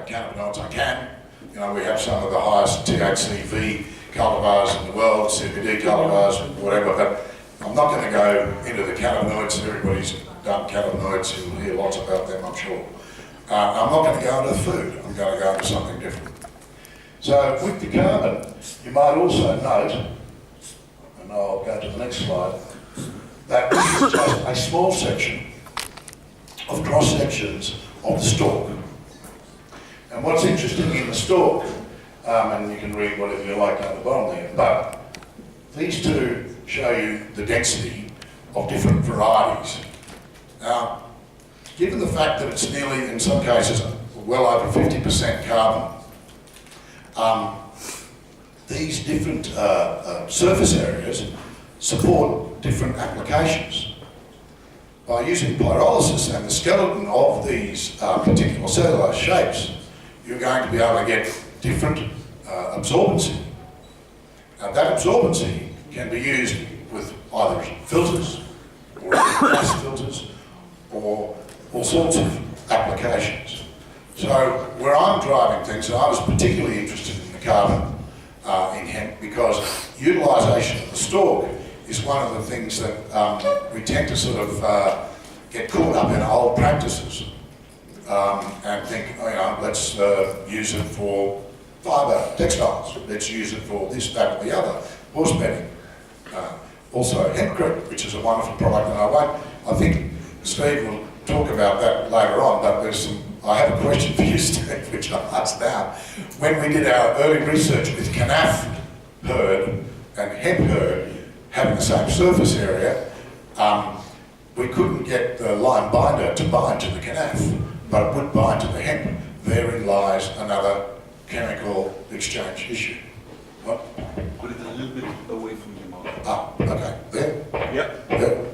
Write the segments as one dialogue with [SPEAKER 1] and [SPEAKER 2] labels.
[SPEAKER 1] cannabinoids, I can. You know, we have some of the highest THCV cultivars in the world, CBD cultivars, whatever, but I'm not going to go into the cannabinoids. Everybody's done cannabinoids, you'll hear lots about them, I'm sure. I'm not going to go into the food, I'm going to go into something different. So with the carbon, you might also note, and I'll go to the next slide, that this is just a small section of cross-sections of the stalk. And what's interesting in the stalk, and you can read whatever you like down the bottom there, but these two show you the density of different varieties. Now, given the fact that it's nearly, in some cases, well over 50% carbon, these different surface areas support different applications. By using pyrolysis and the skeleton of these particular cellular shapes, you're going to be able to get different absorbency. Now that absorbency can be used with either filters or gas filters or all sorts of applications. So where I'm driving things, and I was particularly interested in the carbon in hemp because utilisation of the stalk is one of the things that we tend to sort of get caught up in old practices and think, you know, let's use it for fibre, textiles, let's use it for this, that or the other, horse bedding. Also hempcrete, which is a wonderful product, and I think Steve will talk about that later on, but there's some, I have a question for you, Steve, which I'll ask now. When we did our early research with canaf herd and hemp herd having the same surface area, we couldn't get the lime binder to bind to the canaf, but it would bind to the hemp. Therein lies another chemical exchange issue. What?
[SPEAKER 2] Put it a little bit away from your mouth.
[SPEAKER 1] Ah, okay. There?
[SPEAKER 2] Yep.
[SPEAKER 1] There?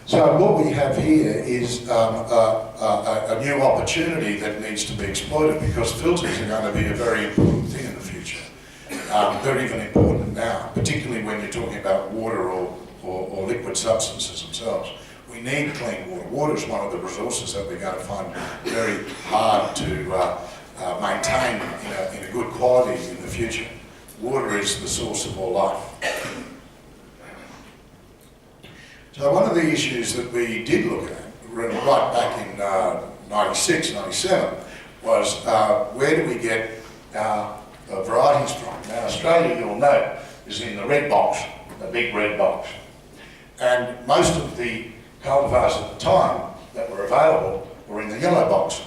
[SPEAKER 1] So what we have here is a new opportunity that needs to be exploited because filters are going to be a very important thing in the future. They're even important now, particularly when you're talking about water or liquid substances themselves. We need clean water. Water is one of the resources that we're going to find very hard to maintain in a good quality in the future. Water is the source of all life. So one of the issues that we did look at, right back in 96, 97, was where do we get our varieties from? Now Australia, you'll note, is in the red box, the big red box. And most of the cultivars at the time that were available were in the yellow box.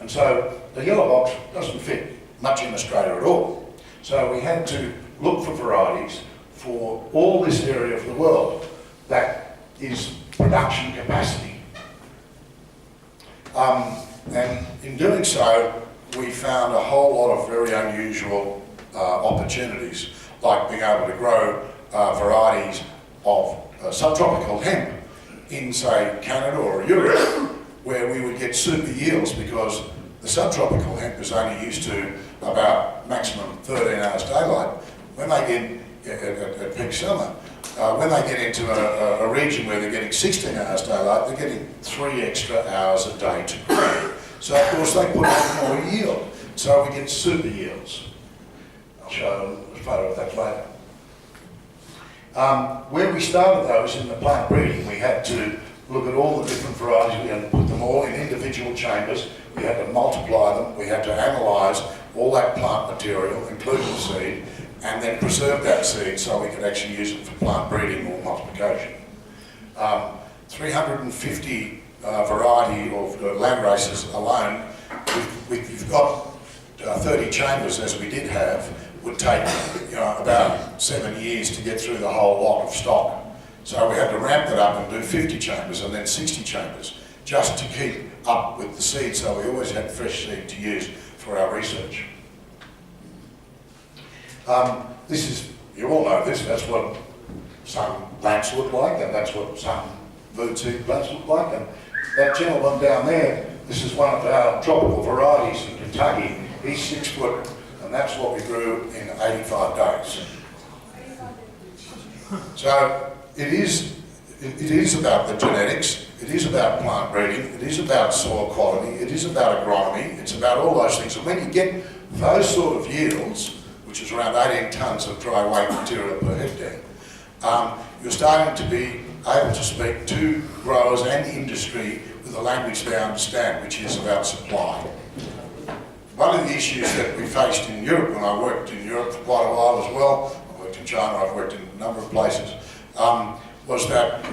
[SPEAKER 1] And so the yellow box doesn't fit much in Australia at all. So we had to look for varieties for all this area of the world that is production capacity. And in doing so, we found a whole lot of very unusual opportunities, like being able to grow varieties of subtropical hemp in, say, Canada or Europe, where we would get super yields because the subtropical hemp is only used to about maximum 13 hours daylight. When they get at peak summer, when they get into a region where they're getting 16 hours daylight, they're getting 3 extra hours a day to grow. So of course they put on more yield. So we get super yields. I'll show a photo of that later. Where we started though is in the plant breeding. We had to look at all the different varieties. We had to put them all in individual chambers. We had to multiply them. We had to analyse all that plant material, including the seed, and then preserve that seed so we could actually use it for plant breeding or multiplication. 350 variety of land races alone, if you've got 30 chambers as we did have, would take about 7 years to get through the whole lot of stock. So we had to ramp that up and do 50 chambers and then 60 chambers just to keep up with the seed, so we always had fresh seed to use for our research. This is, you all know this, that's what some plants look like, and that's what some food seed plants look like. And that gentleman down there, this is one of our tropical varieties in Kentucky. He's 6 foot, and that's what we grew in 85 days. So it is about the genetics, it it is about plant breeding, it is about soil quality, it is about agronomy, it's about all those things. And when you get those sort of yields, which is around 18 tonnes of dry weight material per hectare, you're starting to be able to speak to growers and industry with a language they understand, which is about supply. One of the issues that we faced in Europe, when I worked in Europe for quite a while as well, I worked in China, I've worked in a number of places, was that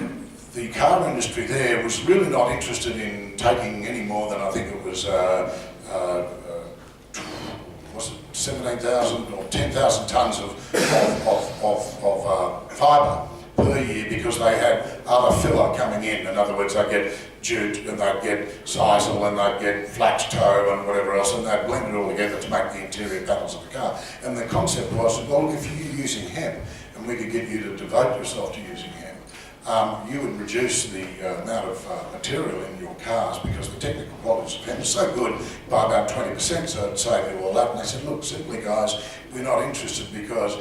[SPEAKER 1] the car industry there was really not interested in taking any more than, I think it was 17,000 or 10,000 tonnes of fibre per year, because they had other filler coming in. In other words, they'd get jute and they'd get sisal and they'd get flax tow and whatever else, and they'd blend it all together to make the interior panels of the car. And the concept was, well, if you're using hemp and we could get you to devote yourself to using hemp, you would reduce the amount of material in your cars, because the technical qualities of hemp are so good, by about 20%, so it'd save you all that. And they said, look, simply guys, we're not interested, because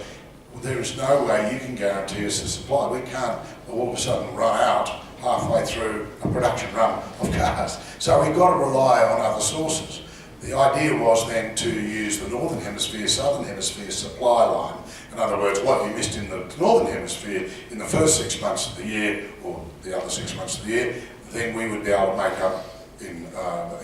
[SPEAKER 1] there is no way you can guarantee us the supply. We can't all of a sudden run out halfway through a production run of cars. So we've got to rely on other sources. The idea was then to use the Northern Hemisphere, Southern Hemisphere supply line. In other words, what you missed in the Northern Hemisphere in the first 6 months of the year, or the other 6 months of the year, then we would be able to make up in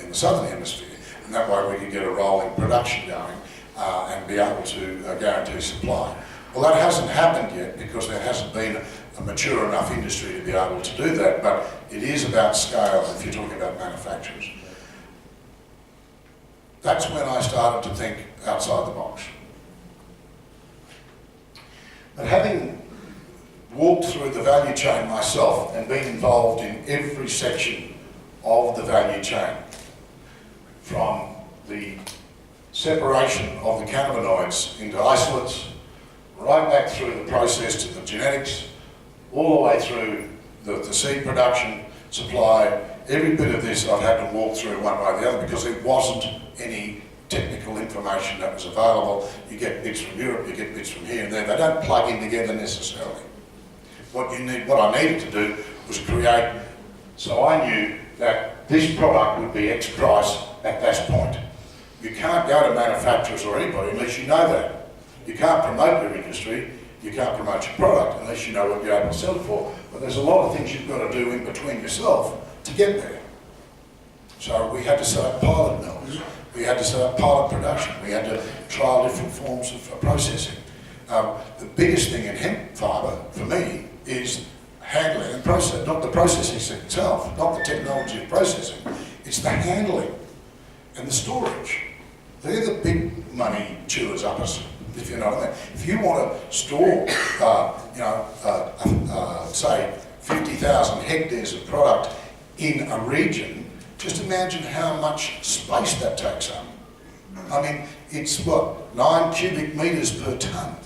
[SPEAKER 1] the Southern Hemisphere. And that way we could get a rolling production going and be able to guarantee supply. Well, that hasn't happened yet, because there hasn't been a mature enough industry to be able to do that, but it is about scale if you're talking about manufacturers. That's when I started to think outside the box. But having walked through the value chain myself and been involved in every section of the value chain, from the separation of the cannabinoids into isolates, right back through the process to the genetics, all the way through the seed production, supply, every bit of this I've had to walk through one way or the other, because there wasn't any technical information that was available. You get bits from Europe, you get bits from here and there. They don't plug in together necessarily. What I needed to do was create, so I knew that this product would be X price at that point. You can't go to manufacturers or anybody unless you know that. You can't promote your industry, you can't promote your product unless you know what you're able to sell it for. But there's a lot of things you've got to do in between yourself to get there. So we had to set up pilot mills, we had to set up pilot production, we had to trial different forms of processing. The biggest thing in hemp fibre, for me, is handling and process, not the processing itself, not the technology of processing, it's the handling and the storage. They're the big money chewers up us, if you know what I mean. If you want to store, say 50,000 hectares of product in a region, just imagine how much space that takes up. I mean, it's what, 9 cubic metres per tonne.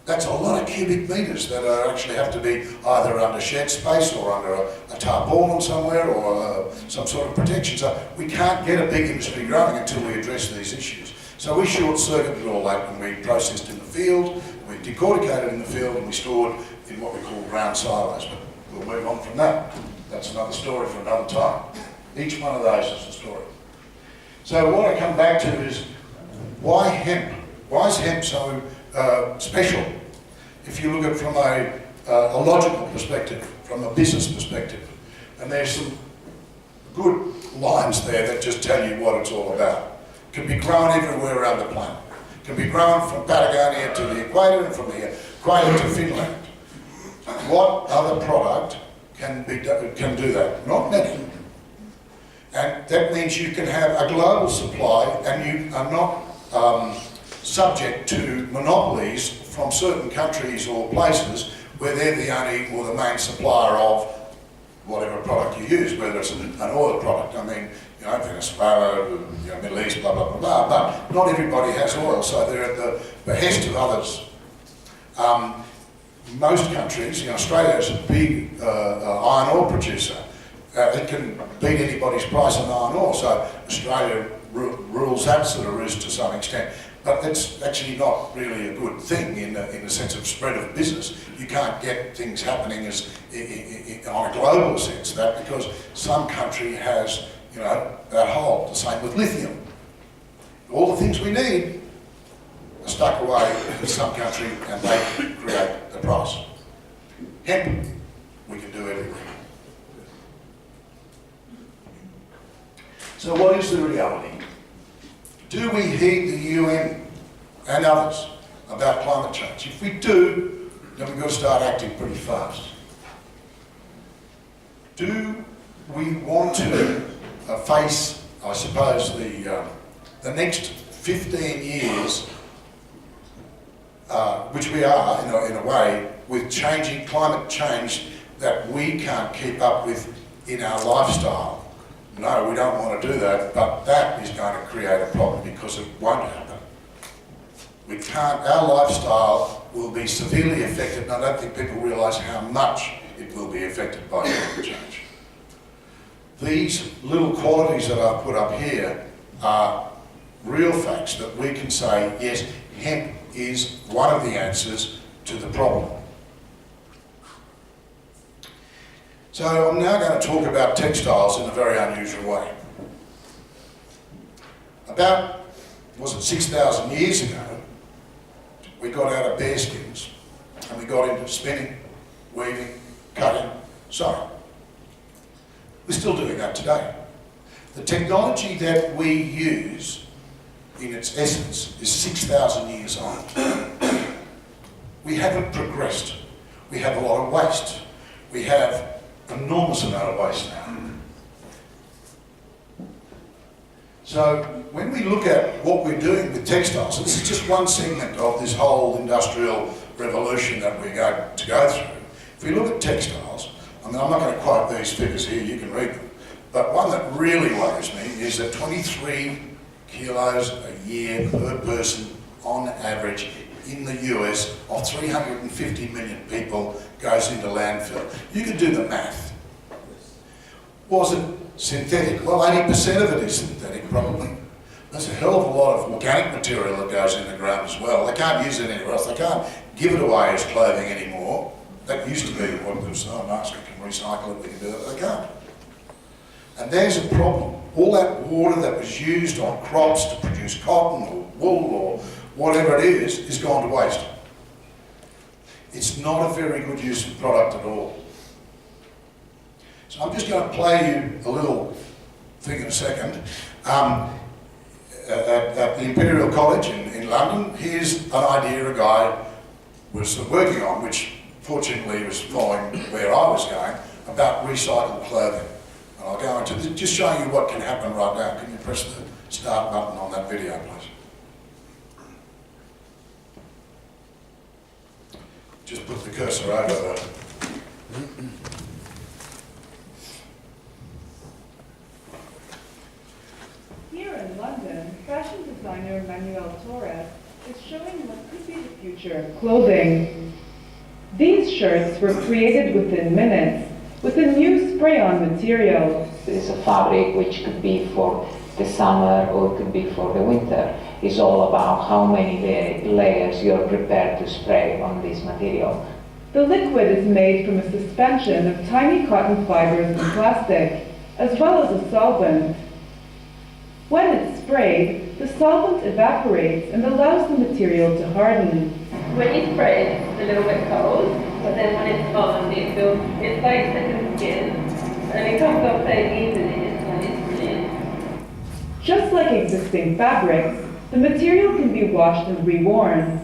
[SPEAKER 1] That's a lot of cubic metres that actually have to be either under shed space or under a tarpaulin somewhere or some sort of protection. So we can't get a big industry growing until we address these issues. So we short-circuited all that, and we processed in the field, we decorticated in the field, and we stored in what we call ground silos. But we'll move on from that. That's another story for another time. Each one of those is a story. So what I come back to is, why hemp? Why is hemp so special? If you look at it from a logical perspective, from a business perspective, and there's some good lines there that just tell you what it's all about. It can be grown everywhere around the planet. It can be grown from Patagonia to the equator and from the equator to Finland. What other product can do that? Not many. And that means you can have a global supply, and you are not subject to monopolies from certain countries or places where they're the only or the main supplier of whatever product you use, whether it's an oil product. I mean, you know, Venezuela, Middle East, blah, blah, blah, blah, but not everybody has oil, so they're at the behest of others. Most countries, Australia is a big iron ore producer. It can beat anybody's price on iron ore, so Australia rules that sort of roost to some extent. But that's actually not really a good thing in the sense of spread of business. You can't get things happening on a global sense, that because some country has, you know, that hold. The same with lithium. All the things we need are stuck away in some country and they create the price. Hemp, we can do everything. So what is the reality? Do we heed the UN and others about climate change? If we do, then we've got to start acting pretty fast. Do we want to face, I suppose, the next 15 years, which we are in a way, with changing climate change that we can't keep up with in our lifestyle? No, we don't want to do that, but that is going to create a problem because it won't happen. We can't, our lifestyle will be severely affected, and I don't think people realise how much it will be affected by climate change. These little qualities that I've put up here are real facts that we can say, yes, hemp is one of the answers to the problem. So I'm now going to talk about textiles in a very unusual way. About, was it 6,000 years ago, we got out of bearskins and we got into spinning, weaving, cutting, sewing. We're still doing that today. The technology that we use in its essence is 6,000 years old. We haven't progressed. We have a lot of waste. We have enormous amount of waste now. So when we look at what we're doing with textiles, this is just one segment of this whole industrial revolution that we're going to go through. If we look at textiles, I mean, I'm not going to quote these figures here, you can read them, but one that really worries me is that 23 kilos a year per person on average in the US of 350 million people goes into landfill. You can do the math. Was it synthetic? Well, 80% of it is synthetic, probably. There's a hell of a lot of organic material that goes in the ground as well. They can't use it anywhere else. They can't give it away as clothing anymore. That used to be what was, oh nice, we can recycle it, we can do it, but they can't. And there's a problem. All that water that was used on crops to produce cotton or wool or whatever it is gone to waste. It's not a very good use of product at all. So I'm just going to play you a little thing in a second. At the Imperial College in London, here's an idea a guy was working on, which fortunately was following where I was going, about recycled clothing. And I'll go into this, just showing you what can happen right now. Can you press the start button on that video, please? Just put the cursor over there.
[SPEAKER 3] Here in London, fashion designer Manuel Torres is showing what could be the future of clothing. These shirts were created within minutes with a new spray-on material.
[SPEAKER 4] It's a fabric which could be for the summer or it could be for the winter. It's all about how many layers you're prepared to spray on this material.
[SPEAKER 3] The liquid is made from a suspension of tiny cotton fibers and plastic, as well as a solvent. When it's sprayed, the solvent evaporates and allows the material to harden.
[SPEAKER 5] When you spray it, it's a little bit cold, but then when it's on, it's like second skin, and it comes off very easily when it's clean.
[SPEAKER 3] Just like existing fabrics, the material can be washed and reworn,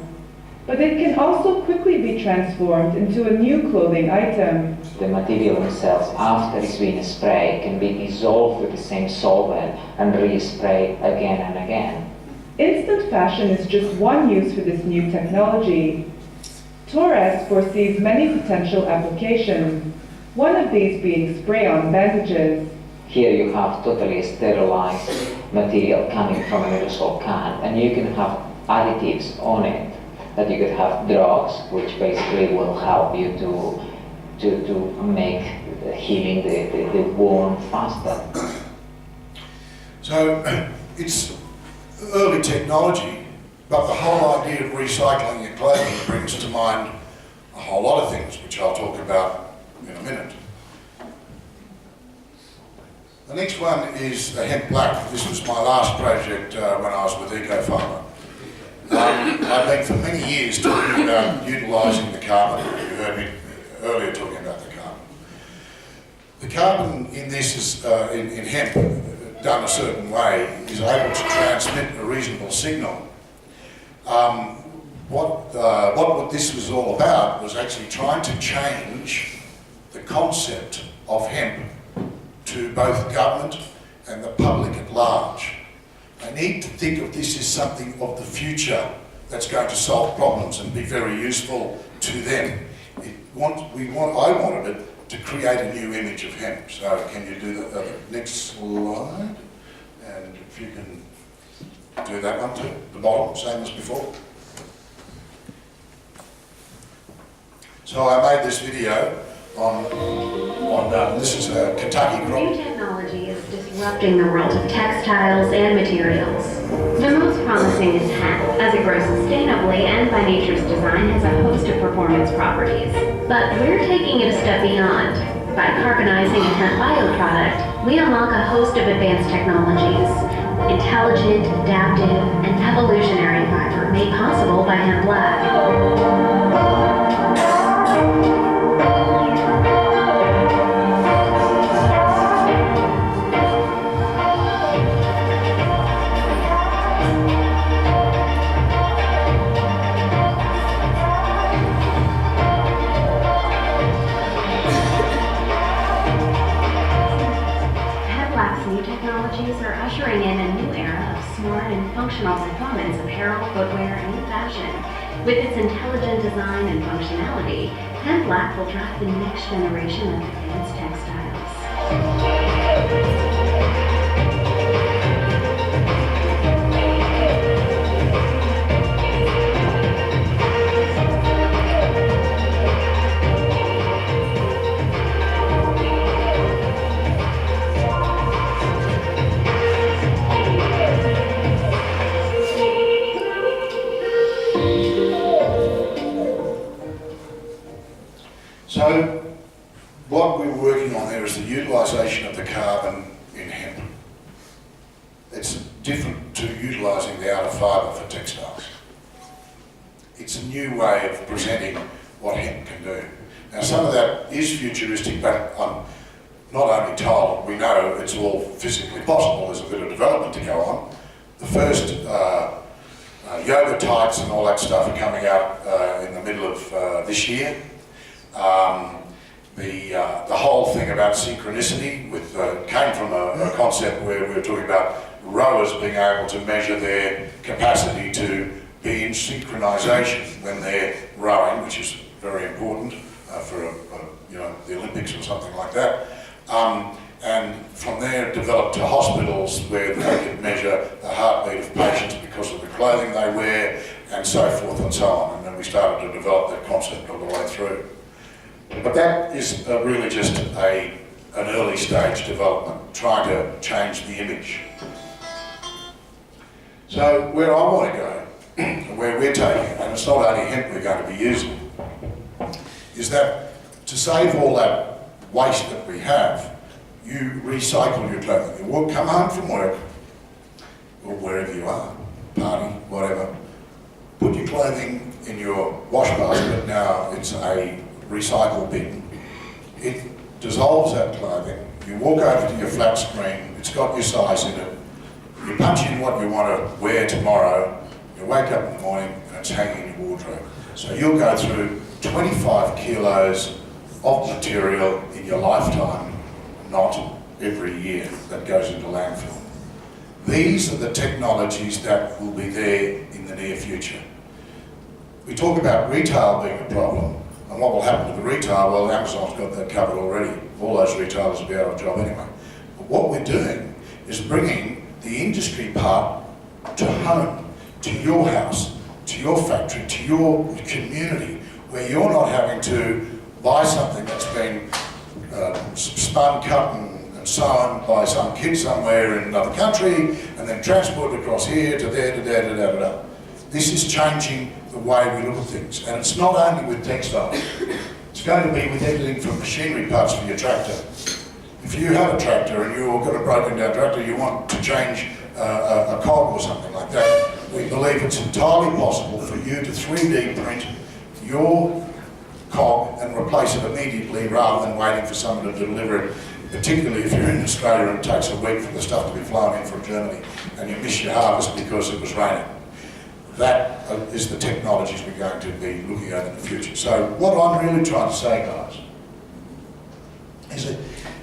[SPEAKER 3] but it can also quickly be transformed into a new clothing item.
[SPEAKER 4] The material itself, after it's been sprayed, can be dissolved with the same solvent and re-sprayed again and again.
[SPEAKER 3] Instant fashion is just one use for this new technology. Torres foresees many potential applications, one of these being spray-on bandages.
[SPEAKER 4] Here you have totally sterilized material coming from an aerosol can, and you can have additives on it, that you could have drugs, which basically will help you to make healing the wound faster.
[SPEAKER 1] So it's early technology, But the whole idea of recycling your clothing brings to mind a whole lot of things, which I'll talk about in a minute. The next one is the Hemp Black. This was my last project when I was with Eco-Farmer. I've been for many years talking about utilising the carbon. You heard me earlier talking about the carbon. The carbon in this is, in hemp, done a certain way, is able to transmit a reasonable signal. What this was all about was actually trying to change the concept of hemp to both government and the public at large. They need to think of this as something of the future that's going to solve problems and be very useful to them. I wanted it to create a new image of hemp. So can you do the next slide? And if you can do that one too, the bottom, same as before. So I made this video on this is a Kentucky crop.
[SPEAKER 6] New technology is disrupting the world of textiles and materials. The most promising is hemp, as it grows sustainably and by nature's design has a host of performance properties. But we're taking it a step beyond. By carbonizing a hemp bioproduct, we unlock a host of advanced technologies. Intelligent, adaptive, and evolutionary fiber made possible by Hemp Black. New technologies are ushering in a new era of smart and functional performance apparel, footwear, and fashion. With its intelligent design and functionality, Hemp Black will drive the next generation of advanced textiles.
[SPEAKER 1] So what we were working on there is the utilisation of the carbon in hemp. It's different to utilising the outer fibre for textiles. It's a new way of presenting what hemp can do. Now some of that is futuristic, but I'm not only told, we know it's all physically possible. There's a bit of development to go on. The first yoga tights and all that stuff are coming out in the middle of this year. The whole thing about synchronicity came from a concept where we were talking about rowers being able to measure their capacity to be in synchronisation when they're rowing, which is very important for the Olympics or something like that. And from there it developed to hospitals where they could measure the heartbeat of patients because of the clothing they wear and so forth and so on. And then we started to develop that concept all the way through. But that is really just an early stage development, trying to change the image. So where I want to go, where we're taking it, and it's not only hemp we're going to be using, is that to save all that waste that we have, you recycle your clothing. You come home from work, or wherever you are, party, whatever, put your clothing in your wash basket. Now it's a recycle bin. It dissolves that clothing. You walk over to your flat screen, it's got your size in it. You punch in what you want to wear tomorrow, you wake up in the morning and it's hanging in your wardrobe. So you'll go through 25 kilos of material in your lifetime, not every year, that goes into landfill. These are the technologies that will be there in the near future. We talk about retail being a problem. And what will happen to the retail? Well, Amazon's got that covered already. All those retailers will be out of job anyway. But what we're doing is bringing the industry part to home, to your house, to your factory, to your community, where you're not having to buy something that's been spun, cut and sewn by some kid somewhere in another country and then transported across here to there, to there, to there, to there. This is changing the way we look at things, and it's not only with textiles. It's going to be with everything from machinery parts for your tractor. If you have a tractor and you've got a broken down tractor, you want to change a cog or something like that, we believe it's entirely possible for you to 3D print your cog and replace it immediately rather than waiting for someone to deliver it, particularly if you're in Australia and it takes a week for the stuff to be flown in from Germany and you miss your harvest because it was raining. That is the technologies we're going to be looking at in the future. So what I'm really trying to say, guys, is that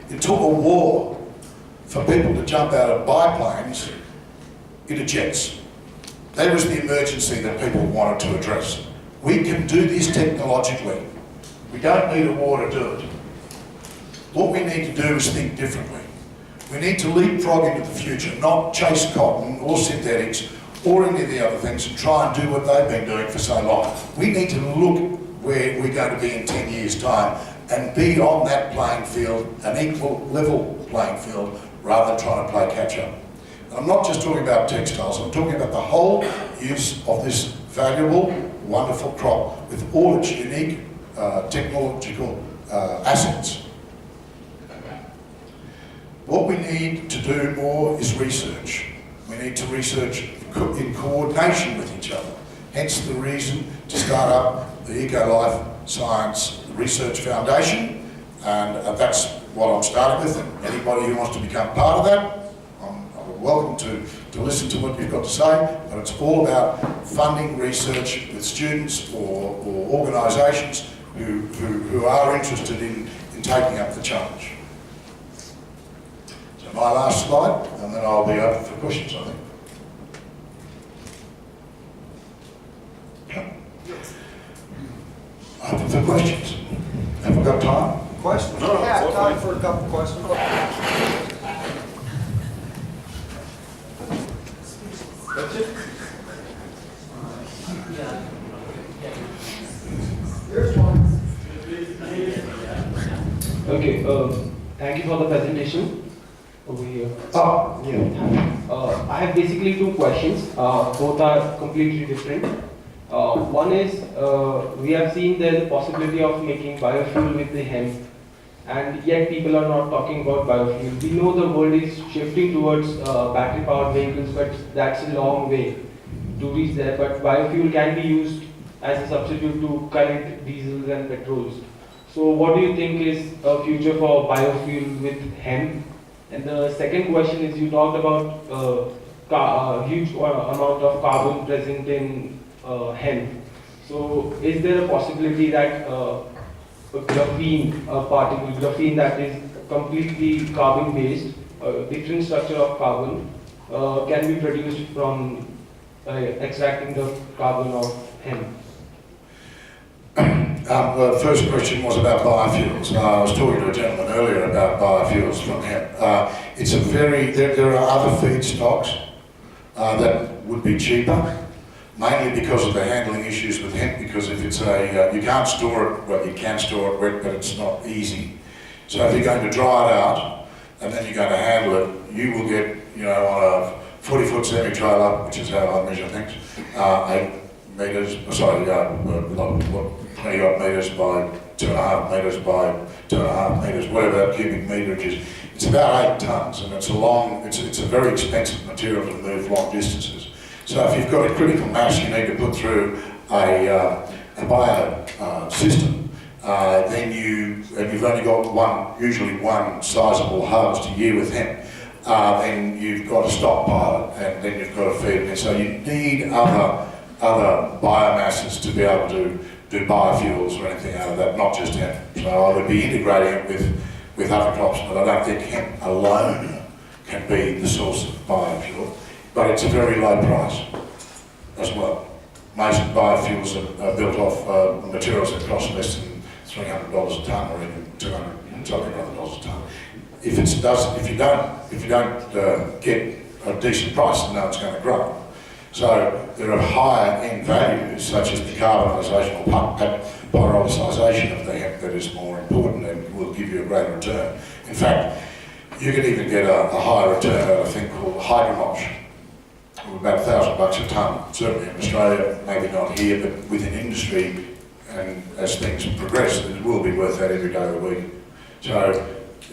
[SPEAKER 1] it took a war for people to jump out of biplanes into jets. That was the emergency that people wanted to address. We can do this technologically. We don't need a war to do it. What we need to do is think differently. We need to leapfrog into the future, not chase cotton or synthetics or any of the other things and try and do what they've been doing for so long. We need to look where we're going to be in 10 years' time and be on that playing field, an equal level playing field, rather than trying to play catch up. And I'm not just talking about textiles, I'm talking about the whole use of this valuable, wonderful crop with all its unique technological assets. What we need to do more is research. We need to research in coordination with each other. Hence the reason to start up the EcoLife Science Research Foundation, and that's what I'm starting with. And anybody who wants to become part of that, I'm welcome to listen to what you've got to say, but it's all about funding research with students or organisations who are interested in taking up the challenge. So my last slide, and then I'll be open for questions, I think. Open for questions. Have we got time?
[SPEAKER 7] Questions? Yeah, time for a couple questions. That's it? Here's one.
[SPEAKER 8] Okay, thank you for the presentation over here.
[SPEAKER 1] Oh, yeah.
[SPEAKER 8] I have basically two questions. Both are completely different. One is, we have seen there's a possibility of making biofuel with the hemp, and yet people are not talking about biofuel. We know the world is shifting towards battery-powered vehicles, but that's a long way to reach there. But biofuel can be used as a substitute to current diesels and petrols. So what do you think is a future for biofuel with hemp? And the second question is, you talked about a huge amount of carbon present in hemp. So is there a possibility that a graphene particle, graphene that is completely carbon based, different structure of carbon, can be produced from extracting the carbon of hemp?
[SPEAKER 1] The first question was about biofuels. I was talking to a gentleman earlier about biofuels from hemp. It's a there are other feedstocks that would be cheaper, mainly because of the handling issues with hemp, because if it's you can't store it, well, you can store it wet, but it's not easy. So if you're going to dry it out, and then you're going to handle it, you will get, on a 40-foot semi-trailer, which is how I measure things, 8 metres, 20 odd metres by 2.5 metres by 2.5 metres, whatever that cubic metre is. It's about 8 tonnes, and it's a very expensive material to move long distances. So if you've got a critical mass you need to put through a bio system, then you've only got usually one sizable harvest a year with hemp, then you've got to stockpile it, and then you've got to feed it in. So you need other biomasses to be able to do biofuels or anything out of that, not just hemp. So I would be integrating it with other crops, but I don't think hemp alone can be the source of biofuel. But it's a very low price as well. Most biofuels are built off materials that cost less than $300 a tonne, or even $200 a tonne. If you don't get a decent price, then no one's going to grow. So there are higher end values, such as the carbonisation or pyrolyzation of the hemp, that is more important and will give you a greater return. In fact, you can even get a higher return out of a thing called hydromosh, of about $5 a tonne, certainly in Australia, maybe not here, but within industry, and as things progress, it will be worth that every day of the week. So,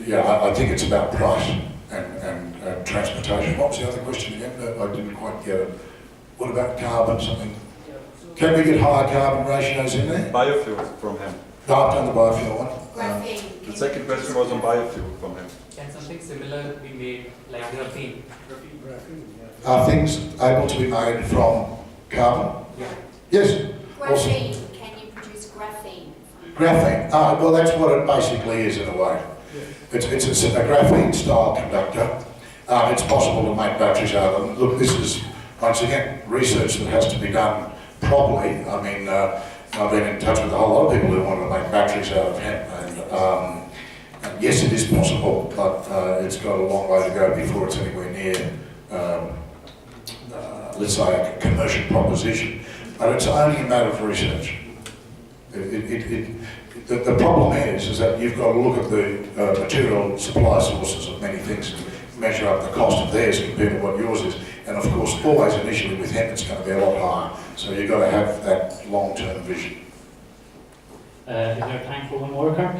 [SPEAKER 1] yeah, I think it's about price and transportation. What was the other question again? I didn't quite get it. What about carbon, something? Can we get higher carbon ratios in there?
[SPEAKER 2] Biofuel from hemp.
[SPEAKER 1] No, I've done the biofuel one.
[SPEAKER 9] Graphene.
[SPEAKER 2] The second question was on biofuel from hemp.
[SPEAKER 10] Can something similar be made like graphene?
[SPEAKER 1] Are things able to be made from carbon?
[SPEAKER 10] Yeah.
[SPEAKER 1] Yes. Also,
[SPEAKER 9] Graphene. Can you produce graphene?
[SPEAKER 1] graphene. Well, that's what it basically is in a way. It's a graphene style conductor. It's possible to make batteries out of them. Look, this is, once again, research that has to be done properly. I mean, I've been in touch with a whole lot of people who want to make batteries out of hemp. And yes, it is possible, but it's got a long way to go before it's anywhere near, let's say, a commercial proposition. But it's only a matter of research. The problem is that you've got to look at the material supply sources of many things and measure up the cost of theirs compared to what yours is. And of course, always initially with hemp, it's going to be a lot higher. So you've got to have that long-term vision.
[SPEAKER 10] Is there time for one more, Kirk?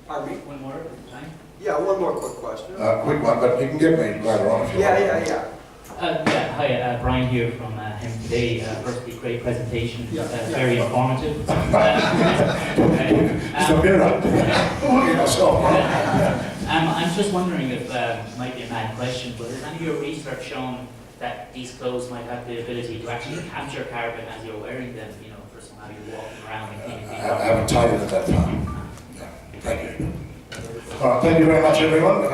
[SPEAKER 7] Pardon me?
[SPEAKER 10] One more time?
[SPEAKER 7] Yeah, one more quick question.
[SPEAKER 1] Quick one, but you can get me later on if you like.
[SPEAKER 7] Yeah.
[SPEAKER 10] Hi, Brian here from Hemp today. Firstly, great presentation,
[SPEAKER 7] Yeah.
[SPEAKER 10] very informative.
[SPEAKER 1] It's a mirror. Look at yourself.
[SPEAKER 10] I'm just wondering if, it might be a mad question, but has any of your research shown that these clothes might have the ability to actually capture carbon as you're wearing them, you know, for somehow you're walking around and cleaning
[SPEAKER 1] I
[SPEAKER 10] things up?
[SPEAKER 1] haven't taken it that far. Yeah. Thank you. All right, thank you very much, everyone.